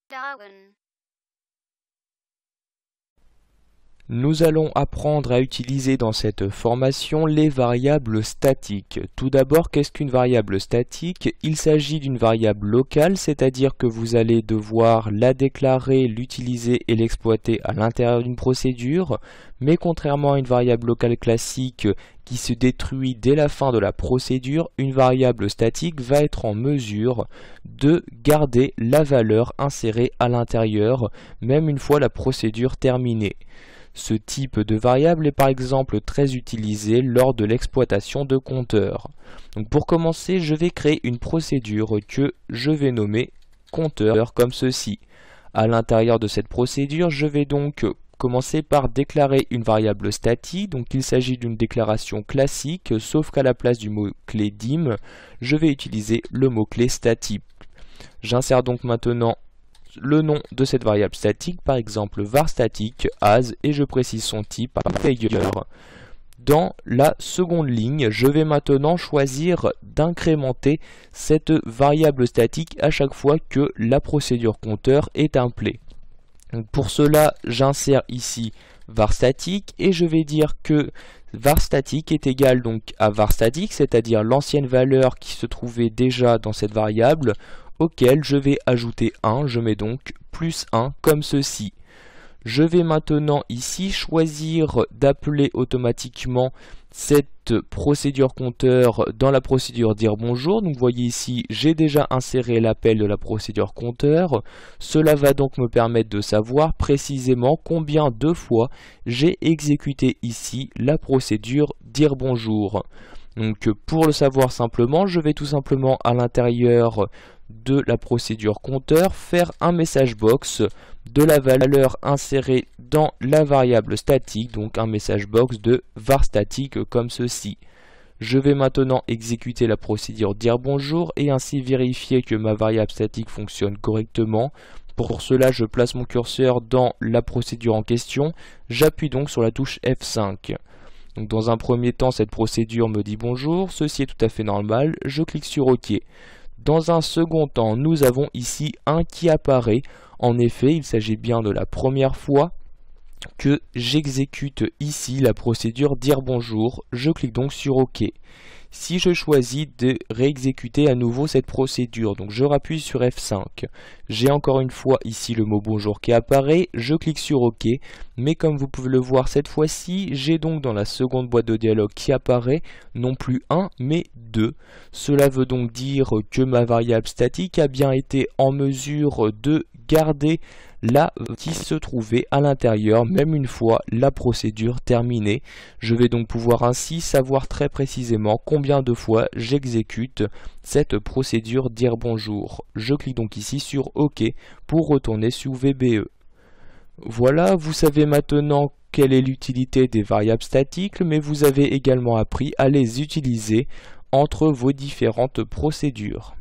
Darwin. Nous allons apprendre à utiliser dans cette formation les variables statiques. Tout d'abord, qu'est-ce qu'une variable statique? Il s'agit d'une variable locale, c'est-à-dire que vous allez devoir la déclarer, l'utiliser et l'exploiter à l'intérieur d'une procédure, mais contrairement à une variable locale classique qui se détruit dès la fin de la procédure, une variable statique va être en mesure de garder la valeur insérée à l'intérieur, même une fois la procédure terminée. Ce type de variable est par exemple très utilisé lors de l'exploitation de compteurs. Donc pour commencer, je vais créer une procédure que je vais nommer compteur comme ceci. À l'intérieur de cette procédure, je vais donc commencer par déclarer une variable statique. Donc il s'agit d'une déclaration classique, sauf qu'à la place du mot-clé dim, je vais utiliser le mot-clé statique. J'insère donc maintenant le nom de cette variable statique, par exemple var static as, et je précise son type integer. Dans la seconde ligne, je vais maintenant choisir d'incrémenter cette variable statique à chaque fois que la procédure compteur est appelée. Pour cela, j'insère ici var static et je vais dire que var static est égal donc à var static, c'est-à-dire l'ancienne valeur qui se trouvait déjà dans cette variable, auquel je vais ajouter 1, je mets donc plus 1 comme ceci. Je vais maintenant ici choisir d'appeler automatiquement cette procédure compteur dans la procédure dire bonjour. Donc vous voyez ici, j'ai déjà inséré l'appel de la procédure compteur. Cela va donc me permettre de savoir précisément combien de fois j'ai exécuté ici la procédure dire bonjour. Donc pour le savoir simplement, je vais tout simplement à l'intérieur de la procédure compteur faire un message box de la valeur insérée dans la variable statique, donc un message box de var static comme ceci. Je vais maintenant exécuter la procédure dire bonjour et ainsi vérifier que ma variable statique fonctionne correctement. Pour cela, je place mon curseur dans la procédure en question, j'appuie donc sur la touche F5. Donc dans un premier temps, cette procédure me dit bonjour, ceci est tout à fait normal, je clique sur OK. Dans un second temps, nous avons ici un qui apparaît. En effet, il s'agit bien de la première fois que j'exécute ici la procédure dire bonjour. Je clique donc sur OK. Si je choisis de réexécuter à nouveau cette procédure, donc je rappuie sur F5, j'ai encore une fois ici le mot bonjour qui apparaît, je clique sur OK, mais comme vous pouvez le voir cette fois-ci, j'ai donc dans la seconde boîte de dialogue qui apparaît non plus 1 mais 2. Cela veut donc dire que ma variable statique a bien été en mesure de garder là qui se trouvait à l'intérieur, même une fois la procédure terminée. Je vais donc pouvoir ainsi savoir très précisément combien de fois j'exécute cette procédure dire bonjour. Je clique donc ici sur OK pour retourner sur VBE. Voilà, vous savez maintenant quelle est l'utilité des variables statiques, mais vous avez également appris à les utiliser entre vos différentes procédures.